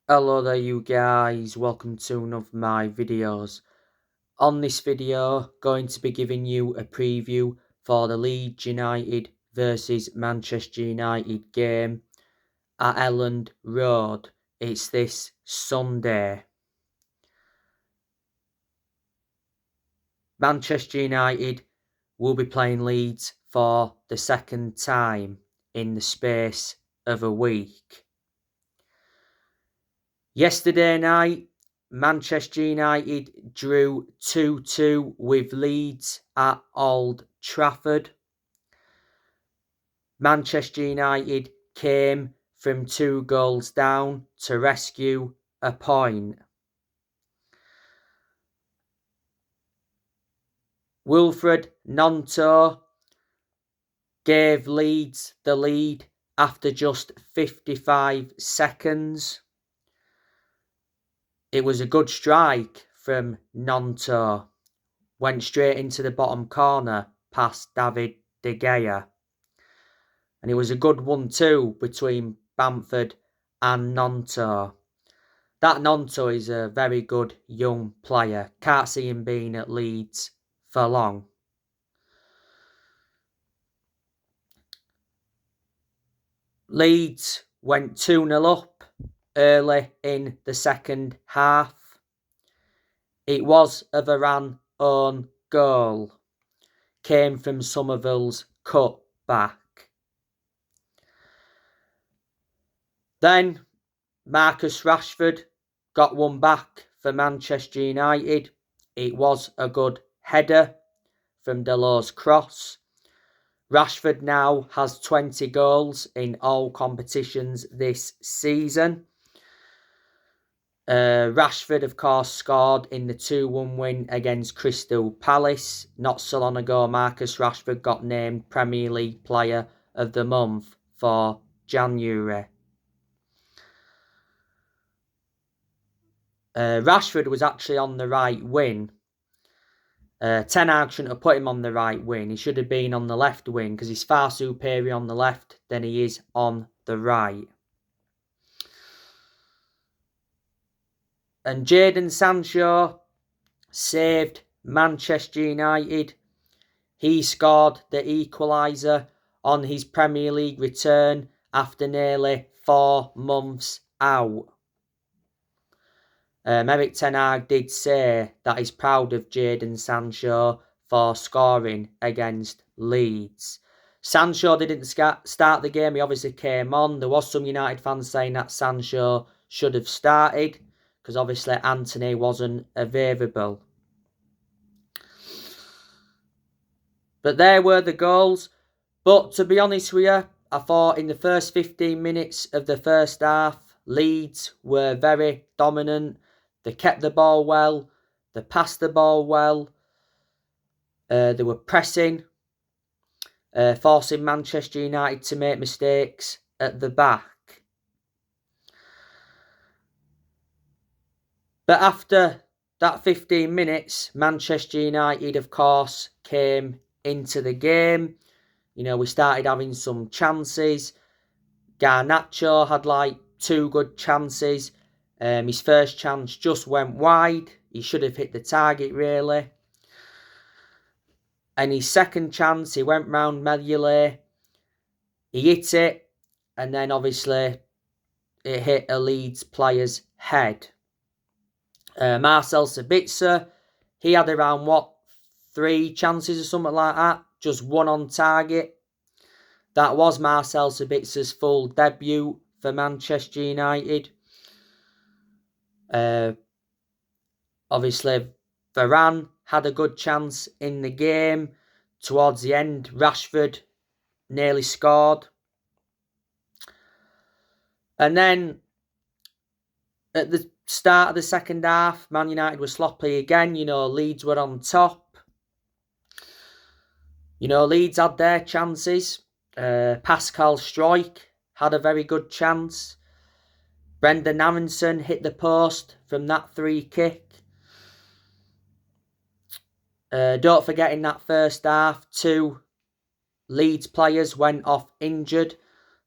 Hello there you guys, welcome to one of my videos. On this video, going to be giving you a preview for the Leeds United versus Manchester United game at Elland Road. It's this Sunday. Manchester United will be playing Leeds for the second time in the space of a week. Yesterday night, Manchester United drew 2-2 with Leeds at Old Trafford. Manchester United came from 2 goals down to rescue a point. Wilfred Gnonto gave Leeds the lead after just 55 seconds. It was a good strike from Gnonto. Went straight into the bottom corner past David De Gea. And it was a good 1-2 between Bamford and Gnonto. That Gnonto is a very good young player. Can't see him being at Leeds for long. Leeds went 2-0 up early in the second half. It was a Varane own goal. Came from Somerville's cut back. Then Marcus Rashford got one back for Manchester United. It was a good header from Delors' cross. Rashford now has 20 goals in all competitions this season. Rashford, of course, scored in the 2-1 win against Crystal Palace. Not so long ago, Marcus Rashford got named Premier League Player of the Month for January. Rashford was actually on the right wing. Ten Hag shouldn't have put him on the right wing. He should have been on the left wing because he's far superior on the left than he is on the right. And Jadon Sancho saved Manchester United. He scored the equaliser on his Premier League return after nearly 4 months out. Erik Ten Hag did say that he's proud of Jadon Sancho for scoring against Leeds. Sancho didn't start the game. He obviously came on. There was some United fans saying that Sancho should have started because obviously Anthony wasn't available. But there were the goals. But to be honest with you, I thought in the first 15 minutes of the first half, Leeds were very dominant. They kept the ball well. They passed the ball well. They were pressing, forcing Manchester United to make mistakes at the back. But after that 15 minutes, Manchester United, of course, came into the game. You know, we started having some chances. Garnacho had like 2 good chances. His first chance just went wide. He should have hit the target, really. And his second chance, he went round Meliele. He hit it. And then, obviously, it hit a Leeds player's head. Marcel Sabitzer, he had around, 3 chances or something like that. Just 1 on target. That was Marcel Sabitzer's full debut for Manchester United. Obviously, Varane had a good chance in the game. Towards the end, Rashford nearly scored. And then, at the start of the second half, Man United were sloppy again. You know, Leeds were on top. You know, Leeds had their chances. Pascal Struijk had a very good chance. Brendan Aronson hit the post from that free kick. Don't forget, in that first half, 2 Leeds players went off injured.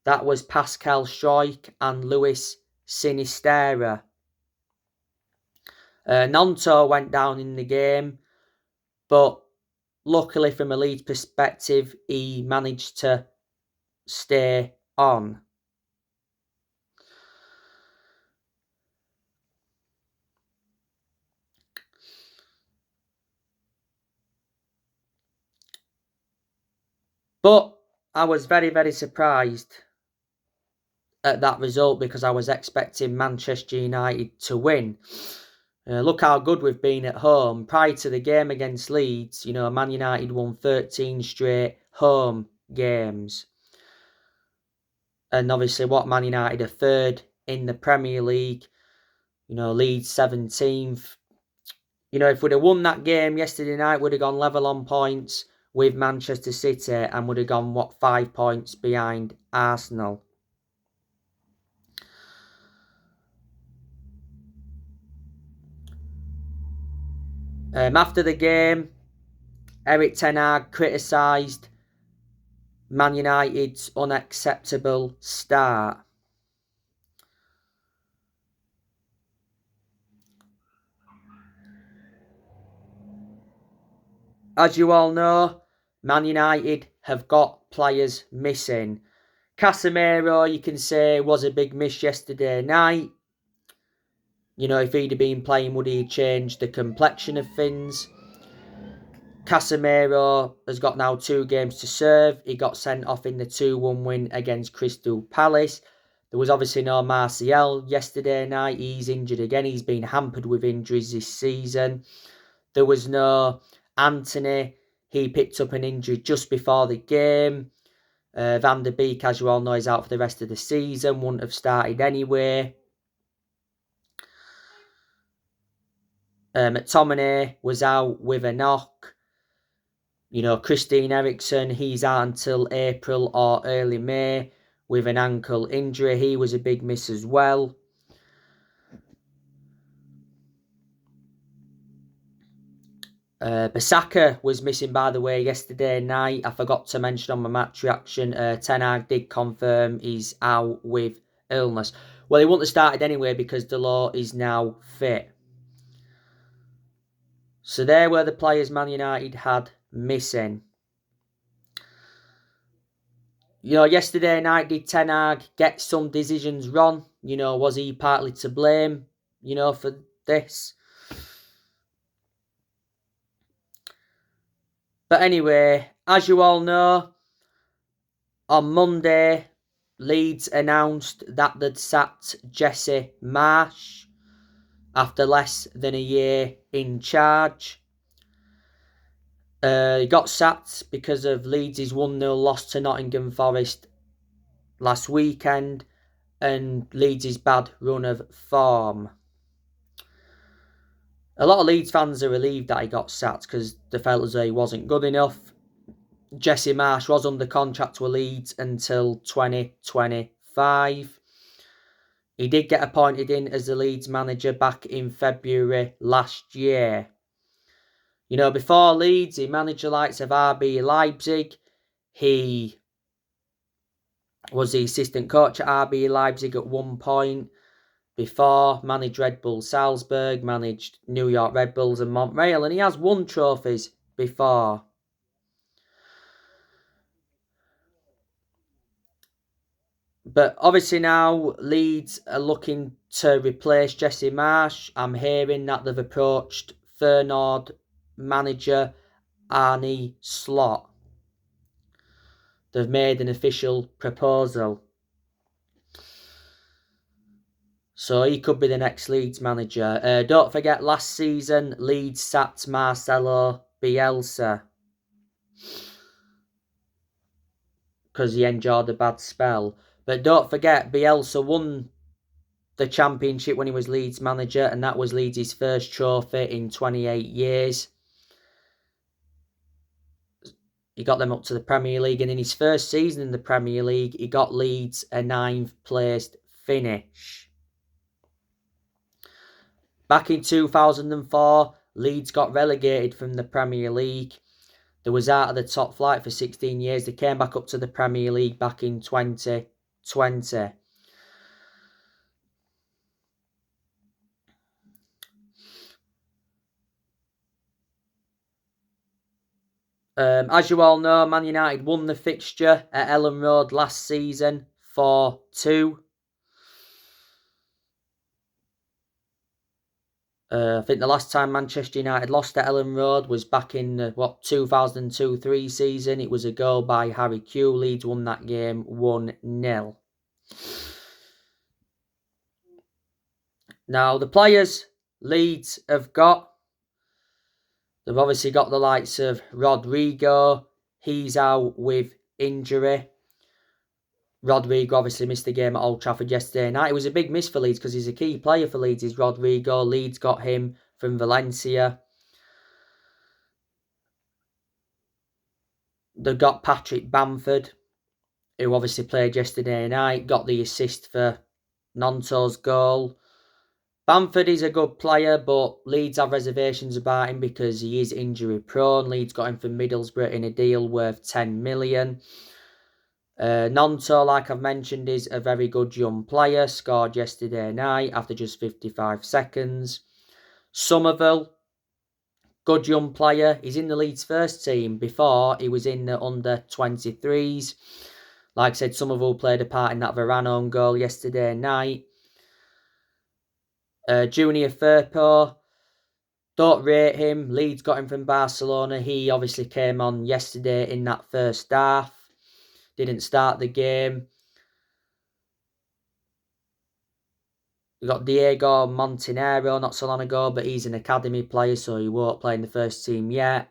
That was Pascal Struijk and Lewis Sinistera. Nonto went down in the game, but luckily from a Leeds perspective, he managed to stay on. But I was very, very surprised at that result because I was expecting Manchester United to win. Look how good we've been at home. Prior to the game against Leeds, Man United won 13 straight home games. And obviously, what Man United are third in the Premier League. Leeds 17th. If we'd have won that game yesterday night, we'd have gone level on points with Manchester City and would have gone, 5 points behind Arsenal. After the game, Erik ten Hag criticised Man United's unacceptable start. As you all know, Man United have got players missing. Casemiro, you can say, was a big miss yesterday night. If he'd have been playing, would he change the complexion of things? Casemiro has got now 2 games to serve. He got sent off in the 2-1 win against Crystal Palace. There was obviously no Martial yesterday night. He's injured again. He's been hampered with injuries this season. There was no Anthony. He picked up an injury just before the game. Van der Beek, as you all know, is out for the rest of the season. Wouldn't have started anyway. McTominay was out with a knock. Christian Eriksen, he's out until April or early May with an ankle injury. He was a big miss as well. Bissaka was missing, by the way, yesterday night. I forgot to mention on my match reaction. Ten Hag did confirm he's out with illness. Well, he wouldn't have started anyway because Delort is now fit. So there were the players Man United had missing. Yesterday night, did Ten Hag get some decisions wrong? Was he partly to blame, for this? But anyway, as you all know, on Monday, Leeds announced that they'd sacked Jesse Marsch after less than a year in charge. He got sacked because of Leeds' 1-0 loss to Nottingham Forest last weekend and Leeds' bad run of form. A lot of Leeds fans are relieved that he got sacked because they felt as though he wasn't good enough. Jesse Marsch was under contract with Leeds until 2025. He did get appointed in as the Leeds manager back in February last year. Before Leeds, he managed the likes of RB Leipzig. He was the assistant coach at RB Leipzig at one point. Before, managed Red Bull Salzburg, managed New York Red Bulls and Montreal, and he has won trophies before. But obviously now, Leeds are looking to replace Jesse Marsch. I'm hearing that they've approached Feyenoord manager Arne Slot. They've made an official proposal. So he could be the next Leeds manager. Don't forget, last season, Leeds sacked Marcelo Bielsa because he endured a bad spell. But don't forget, Bielsa won the championship when he was Leeds manager, and that was Leeds' first trophy in 28 years. He got them up to the Premier League, and in his first season in the Premier League, he got Leeds a 9th placed finish. Back in 2004, Leeds got relegated from the Premier League. They was out of the top flight for 16 years. They came back up to the Premier League back in 2020. As you all know, Man United won the fixture at Ellen Road last season 4-2. I think the last time Manchester United lost at Ellen Road was back in the 2002-03 season. It was a goal by Harry Kewell. Leeds won that game 1-0. Now, the players Leeds have got, they've obviously got the likes of Rodrigo. He's out with injury. Rodrigo obviously missed the game at Old Trafford yesterday night. It was a big miss for Leeds because he's a key player for Leeds, is Rodrigo. Leeds got him from Valencia. They've got Patrick Bamford, who obviously played yesterday night, got the assist for Nonto's goal. Bamford is a good player, but Leeds have reservations about him because he is injury prone. Leeds got him from Middlesbrough in a deal worth 10 million. Nonto, like I've mentioned, is a very good young player. Scored yesterday night after just 55 seconds. Somerville, good young player. He's in the Leeds first team. Before, he was in the under-23s. Like I said, Somerville played a part in that Varane own goal yesterday night. Junior Firpo, don't rate him. Leeds got him from Barcelona. He obviously came on yesterday in that first half. Didn't start the game. We got Diego Montenegro not so long ago, but he's an academy player, so he won't play in the first team yet.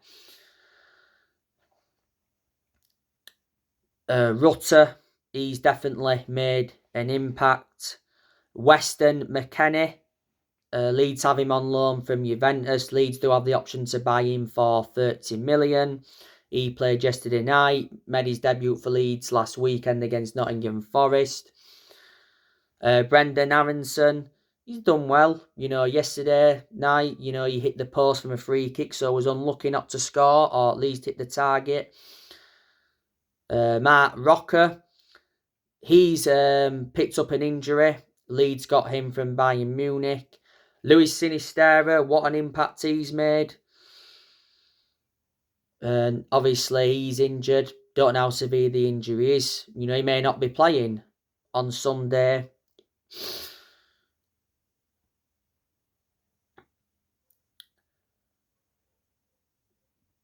Rutter, he's definitely made an impact. Weston McKennie, Leeds have him on loan from Juventus. Leeds do have the option to buy him for 30 million. He played yesterday night, made his debut for Leeds last weekend against Nottingham Forest. Brendan Aronson, he's done well. Yesterday night, he hit the post from a free kick, so was unlucky not to score, or at least hit the target. Mark Rocker, he's picked up an injury. Leeds got him from Bayern Munich. Luis Sinisterra, what an impact he's made. And obviously he's injured. Don't know how severe the injury is. He may not be playing on Sunday.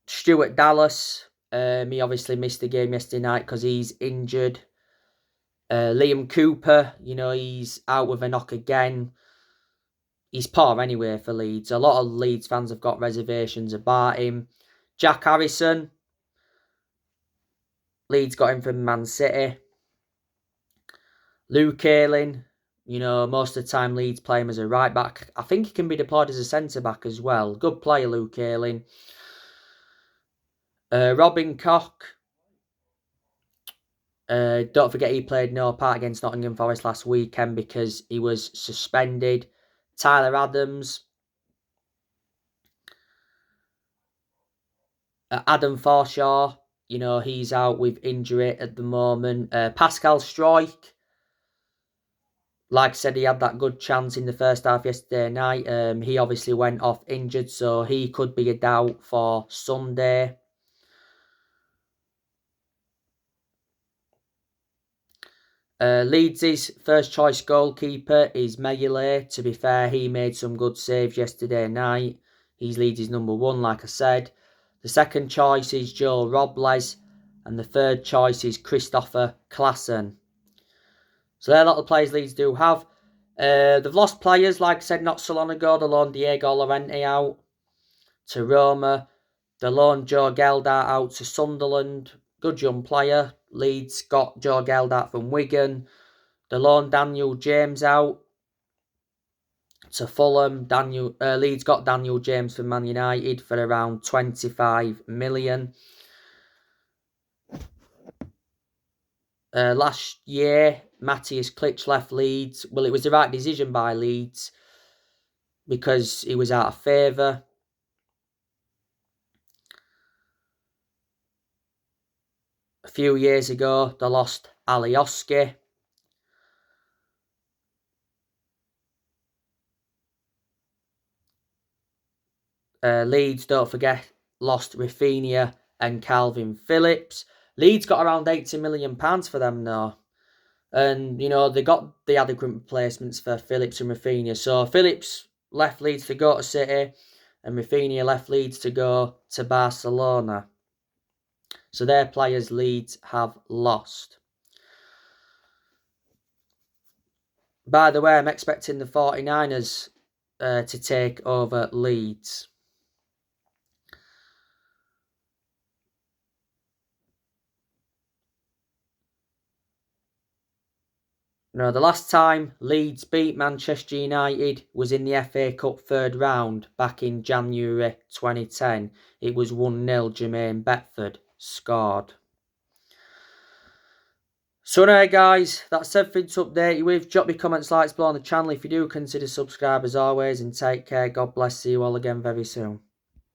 Stuart Dallas, he obviously missed the game yesterday night because he's injured. Liam Cooper, he's out with a knock again. He's poor anyway for Leeds. A lot of Leeds fans have got reservations about him. Jack Harrison, Leeds got him from Man City. Luke Ayling, most of the time Leeds play him as a right back. I think he can be deployed as a centre back as well. Good player, Luke Ayling. Robin Koch. Don't forget he played no part against Nottingham Forest last weekend because he was suspended. Tyler Adams. Adam Forshaw, he's out with injury at the moment. Pascal Struijk. Like I said, he had that good chance in the first half yesterday night. He obviously went off injured, so he could be a doubt for Sunday. Leeds' first choice goalkeeper is Meguele. To be fair, he made some good saves yesterday night. He's Leeds' number one, like I said. The second choice is Joe Robles. And the third choice is Christopher Klassen. So they're a lot of players Leeds do have. They've lost players, like I said, not so long ago. They loaned Diego Llorente out to Roma. They loaned Joe Geldart out to Sunderland. Good young player. Leeds got Joe Geldart from Wigan. They loaned Daniel James out to Fulham. Leeds got Daniel James from Man United for around 25 million. Last year, Matthias Klitsch left Leeds. Well, it was the right decision by Leeds because he was out of favour. A few years ago, they lost Alioski. Leeds, don't forget, lost Rafinha and Calvin Phillips. Leeds got around £80 million for them now. And, you know, they got the adequate replacements for Phillips and Rafinha. So Phillips left Leeds to go to City, and Rafinha left Leeds to go to Barcelona. So they're players Leeds have lost. By the way, I'm expecting the 49ers to take over Leeds. No, the last time Leeds beat Manchester United was in the FA Cup third round back in January 2010. It was 1-0. Jermaine Beckford scored. So anyway, guys, that's everything to update you with. Drop your comments, likes below on the channel if you do. Consider subscribe as always, and take care. God bless. See you all again very soon.